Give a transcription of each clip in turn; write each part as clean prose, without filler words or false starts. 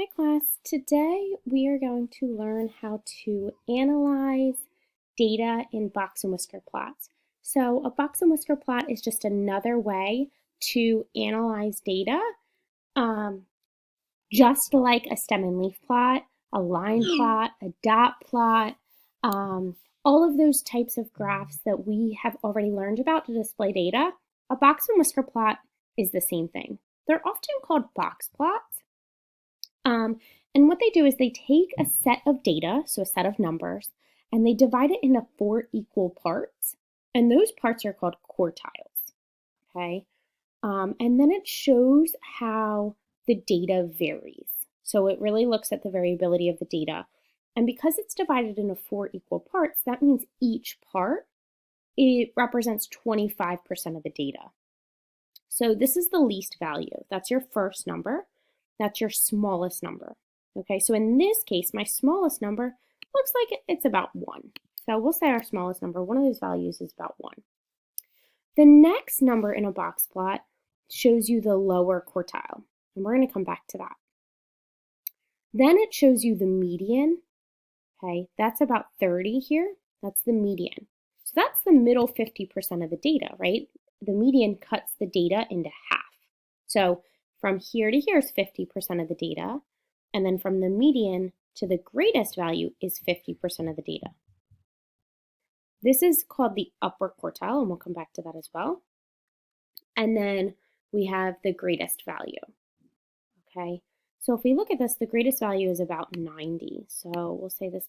Hi class, today we are going to learn how to analyze data in box and whisker plots. So a box and whisker plot is just another way to analyze data, just like a stem and leaf plot, a line plot, a dot plot, all of those types of graphs that we have already learned about to display data. A box and whisker plot is the same thing. They're often called box plots. And what they do is they take a set of data, so a set of numbers, and they divide it into 4 equal parts. And those parts are called quartiles, okay? And then it shows how the data varies. So it really looks at the variability of the data. And because it's divided into 4 equal parts, that means each part, it represents 25% of the data. So this is the least value. That's your first number. That's your smallest number. Okay, so in this case, my smallest number looks like it's about 1. So we'll say our smallest number, one of those values is about 1. The next number in a box plot shows you the lower quartile, and we're going to come back to that. Then it shows you the median. Okay, that's about 30 here. That's the median. So that's the middle 50% of the data, right? The median cuts the data into half. So from here to here is 50% of the data, and then from the median to the greatest value is 50% of the data. This is called the upper quartile, and we'll come back to that as well. And then we have the greatest value. Okay, so if we look at this, the greatest value is about 90. So we'll say this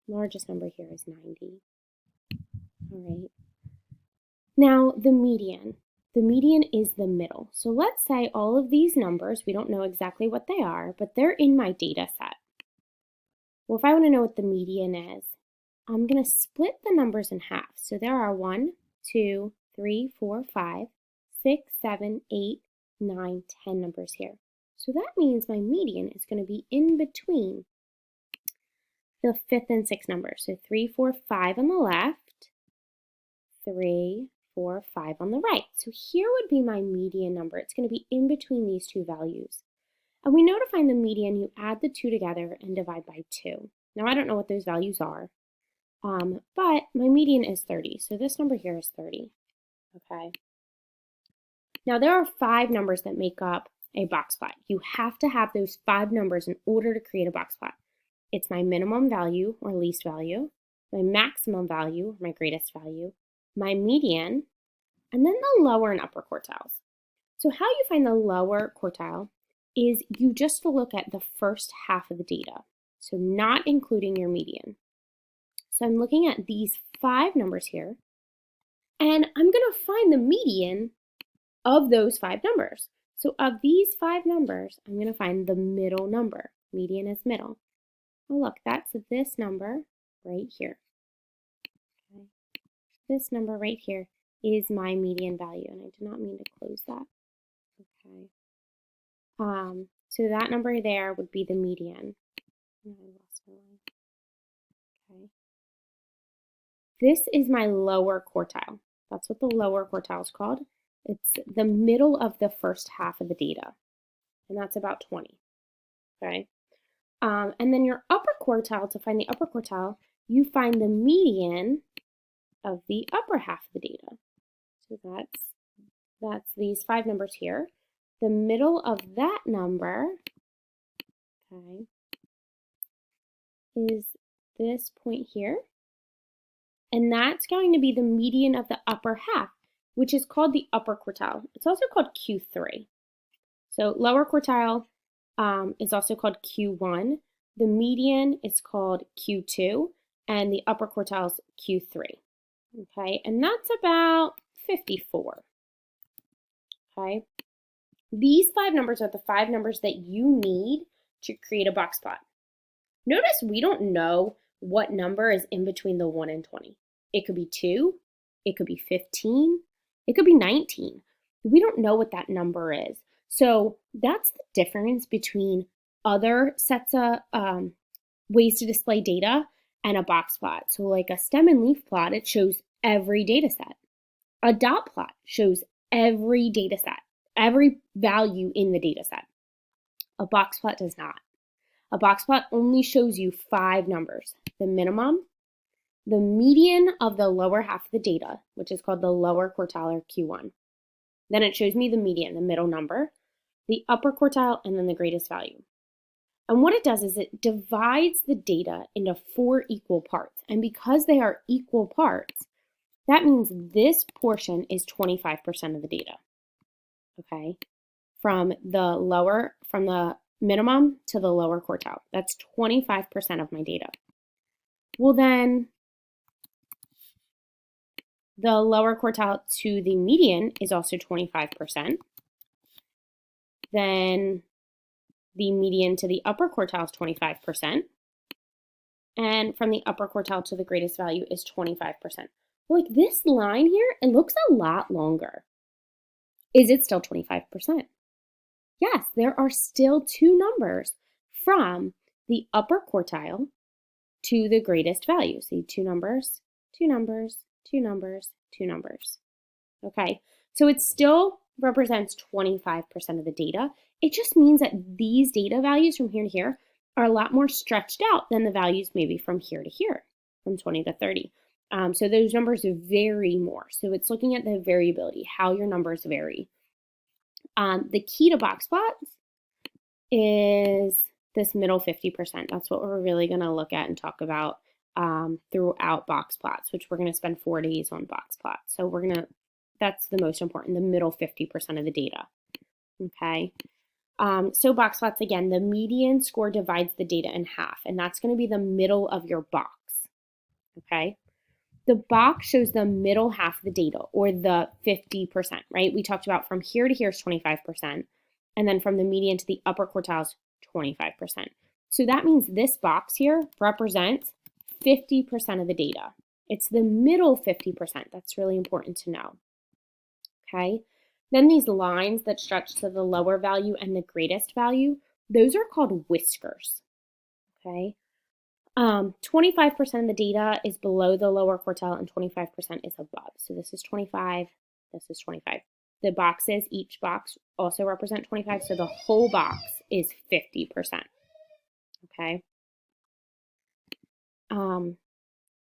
largest number here is 90. All right. Now the median. The median is the middle. So let's say all of these numbers, we don't know exactly what they are, but they're in my data set. Well, if I want to know what the median is, I'm going to split the numbers in half. So there are 1, 2, 3, 4, 5, 6, 7, 8, 9, 10 numbers here. So that means my median is going to be in between the 5th and 6th numbers. So 3, 4, 5 on the left, 3, 4, 5 on the right. So here would be my median number. It's going to be in between these two values. And we know to find the median, you add the two together and divide by 2. Now I don't know what those values are, but my median is 30. So this number here is 30. Okay. Now there are 5 numbers that make up a box plot. You have to have those 5 numbers in order to create a box plot. It's my minimum value or least value, my maximum value or my greatest value, my median, and then the lower and upper quartiles. So how you find the lower quartile is you just look at the first half of the data, so not including your median. So I'm looking at these 5 numbers here, and I'm going to find the median of those 5 numbers. So of these 5 numbers, I'm going to find the middle number. Median is middle. Oh, look, that's this number right here. Okay. This number right here is my median value, and I did not mean to close that. Okay. So that number there would be the median. Oh, I lost my line. Okay. This is my lower quartile. That's what the lower quartile is called. It's the middle of the first half of the data, and that's about 20. Okay. And then your upper quartile, to find the upper quartile, you find the median of the upper half of the data. So that's these 5 numbers here. The middle of that number, okay, is this point here. And that's going to be the median of the upper half, which is called the upper quartile. It's also called Q3. So lower quartile is also called Q1. The median is called Q2, and the upper quartile is Q3. Okay, and that's about 54. Okay, these 5 numbers are the 5 numbers that you need to create a box plot. Notice we don't know what number is in between the 1 and 20. It could be 2, it could be 15, it could be 19. We don't know what that number is. So that's the difference between other sets of ways to display data and a box plot. So like a stem and leaf plot, it shows every data set. A dot plot shows every data set, every value in the data set. A box plot does not. A box plot only shows you 5 numbers: the minimum, the median of the lower half of the data, which is called the lower quartile or Q1. Then it shows me the median, the middle number, the upper quartile, and then the greatest value. And what it does is it divides the data into 4 equal parts. And because they are equal parts, that means this portion is 25% of the data. Okay? From the minimum to the lower quartile. That's 25% of my data. Well, then the lower quartile to the median is also 25%. Then the median to the upper quartile is 25%. And from the upper quartile to the greatest value is 25%. Like this line here, it looks a lot longer. Is it still 25%? Yes, there are still 2 numbers from the upper quartile to the greatest value. See, 2 numbers, 2 numbers, 2 numbers, 2 numbers. Okay, so it still represents 25% of the data. It just means that these data values from here to here are a lot more stretched out than the values maybe from here to here, from 20 to 30. So those numbers vary more. So it's looking at the variability, how your numbers vary. The key to box plots is this middle 50%. That's what we're really going to look at and talk about throughout box plots, which we're going to spend 4 days on box plots. So that's the most important, the middle 50% of the data. Okay. So box plots, again, the median score divides the data in half, and that's going to be the middle of your box. Okay. The box shows the middle half of the data, or the 50%, right? We talked about from here to here is 25%, and then from the median to the upper quartile is 25%. So that means this box here represents 50% of the data. It's the middle 50%. That's really important to know. Okay? Then these lines that stretch to the lower value and the greatest value, those are called whiskers. Okay? 25% of the data is below the lower quartile and 25% is above. So this is 25, this is 25. The boxes, each box also represent 25, so the whole box is 50%. Okay?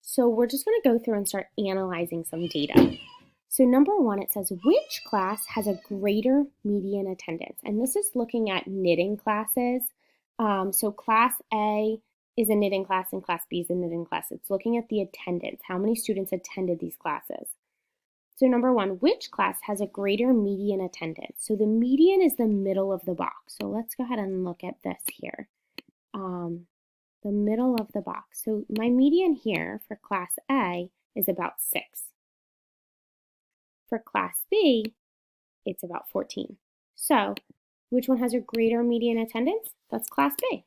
So we're just going to go through and start analyzing some data. So number 1, it says, which class has a greater median attendance? And this is looking at knitting classes. So class A is a knitting class and class B is a knitting class. It's looking at the attendance, how many students attended these classes. So number 1, which class has a greater median attendance? So the median is the middle of the box. So let's go ahead and look at this here. The middle of the box. So my median here for class A is about 6. For class B, it's about 14. So which one has a greater median attendance? That's class B.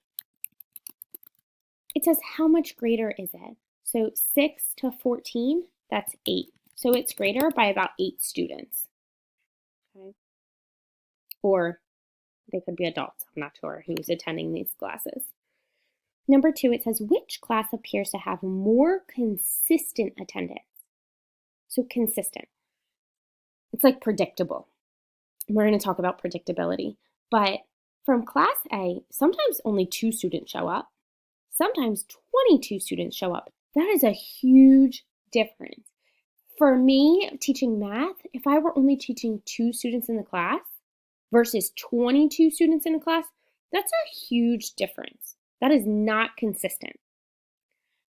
It says how much greater is it? So 6 to 14, that's 8. So it's greater by about 8 students. Okay. Or they could be adults. I'm not sure who's attending these classes. Number 2, it says which class appears to have more consistent attendance? So consistent. It's like predictable. We're going to talk about predictability. But from class A, sometimes only 2 students show up. Sometimes 22 students show up. That is a huge difference. For me, teaching math, if I were only teaching 2 students in the class versus 22 students in a class, that's a huge difference. That is not consistent.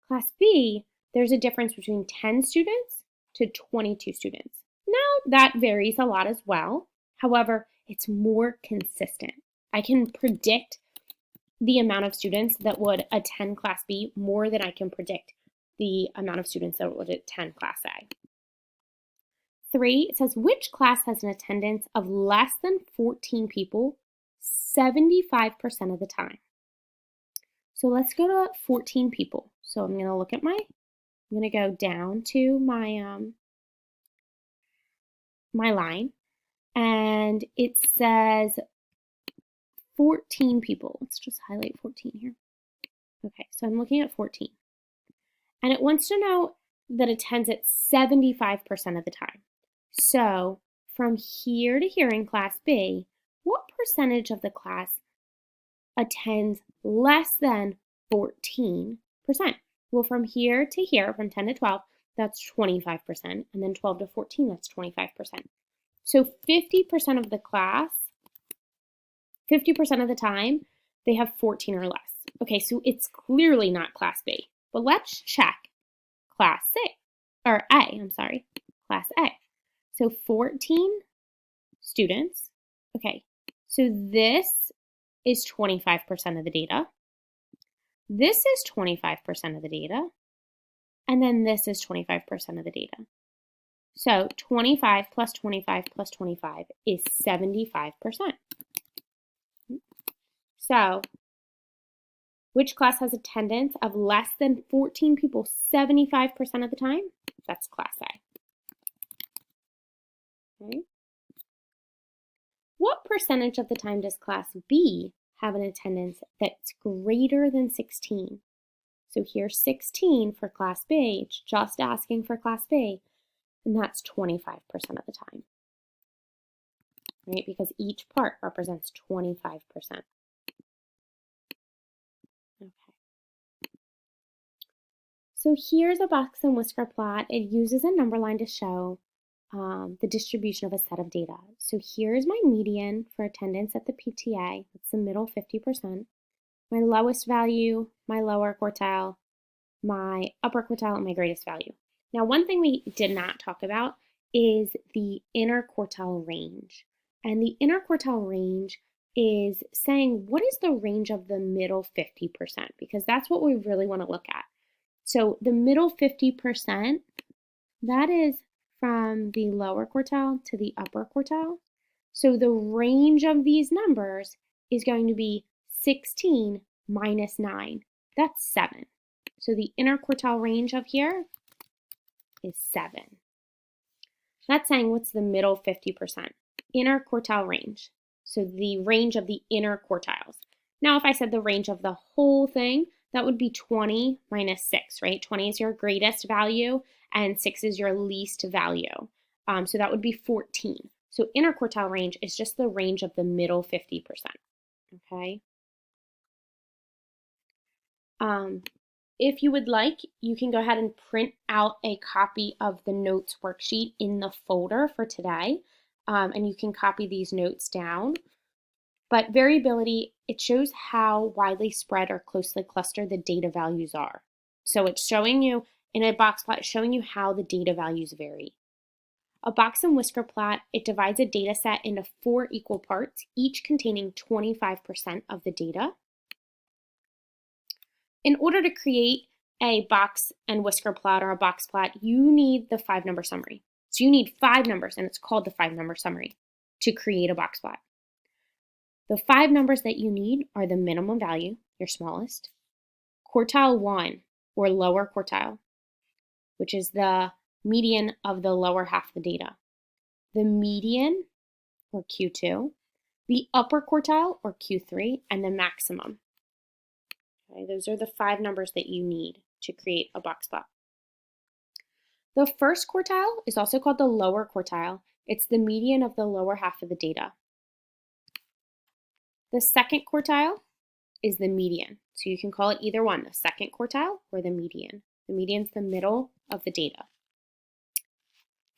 Class B, there's a difference between 10 students to 22 students. Now, that varies a lot as well. However, it's more consistent. I can predict the amount of students that would attend class B more than I can predict the amount of students that would attend class A. 3, it says which class has an attendance of less than 14 people 75% of the time. So let's go to 14 people. So I'm going to look at I'm going to go down to my line, and it says 14 people. Let's just highlight 14 here. Okay, so I'm looking at 14. And it wants to know that attends at 75% of the time. So from here to here in class B, what percentage of the class attends less than 14%. Well, from here to here, from 10 to 12, that's 25%, and then 12 to 14, that's 25%. So 50% of the class, 50% of the time, they have 14 or less. Okay, so it's clearly not Class B. But let's check Class C, or A, I'm sorry, Class A. So 14 students. Okay, so this is 25% of the data. This is 25% of the data. And then this is 25% of the data. So 25 plus 25 plus 25 is 75%. So which class has attendance of less than 14 people 75% of the time? That's Class A. Okay. What percentage of the time does Class B have an attendance that's greater than 16? So here's 16 for Class B. It's just asking for Class B, and that's 25% of the time, right? Because each part represents 25%. Okay. So here's a box and whisker plot. It uses a number line to show the distribution of a set of data. So here's my median for attendance at the PTA. That's the middle 50%. My lowest value, my lower quartile, my upper quartile, and my greatest value. Now, one thing we did not talk about is the inner quartile range. And the inner quartile range is saying, what is the range of the middle 50%? Because that's what we really want to look at. So the middle 50%, that is from the lower quartile to the upper quartile. So the range of these numbers is going to be 16 minus 9. That's 7. So the inner quartile range of here is 7. That's saying what's the middle 50%? Inner quartile range. So the range of the inner quartiles. Now, if I said the range of the whole thing, that would be 20 minus 6, right? 20 is your greatest value, and 6 is your least value. So that would be 14. So inner quartile range is just the range of the middle 50%, okay? If you would like, you can go ahead and print out a copy of the notes worksheet in the folder for today, and you can copy these notes down. But variability, it shows how widely spread or closely clustered the data values are. So it's showing you, in a box plot, it's showing you how the data values vary. A box and whisker plot, it divides a data set into 4 equal parts, each containing 25% of the data. In order to create a box and whisker plot or a box plot, you need the 5-number summary. So you need 5 numbers, and it's called the 5-number summary, to create a box plot. The 5 numbers that you need are the minimum value, your smallest, quartile 1, or lower quartile, which is the median of the lower half of the data, the median, or Q2, the upper quartile, or Q3, and the maximum. Okay, those are the 5 numbers that you need to create a box plot. The first quartile is also called the lower quartile. It's the median of the lower half of the data. The second quartile is the median. So you can call it either one, the second quartile or the median. The median is the middle of the data.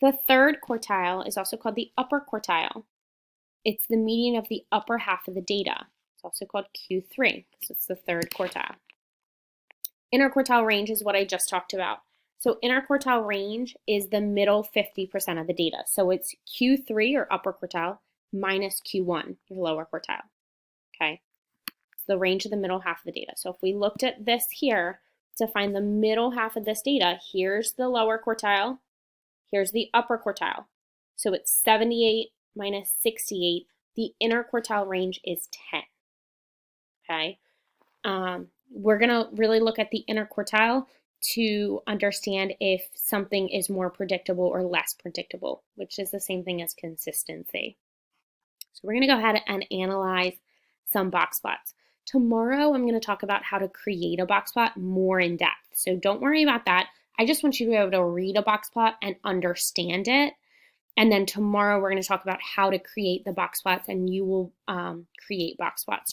The third quartile is also called the upper quartile. It's the median of the upper half of the data. It's also called Q3, so it's the third quartile. Inner quartile range is what I just talked about. So inner quartile range is the middle 50% of the data. So it's Q3 or upper quartile minus Q1, your lower quartile. Okay, it's the range of the middle half of the data. So if we looked at this here to find the middle half of this data, here's the lower quartile, here's the upper quartile. So it's 78 minus 68. The inner quartile range is 10. Okay, we're going to really look at the inner quartile to understand if something is more predictable or less predictable, which is the same thing as consistency. So we're going to go ahead and analyze some box plots. Tomorrow, I'm going to talk about how to create a box plot more in depth. So don't worry about that. I just want you to be able to read a box plot and understand it. And then tomorrow, we're going to talk about how to create the box plots, and you will create box plots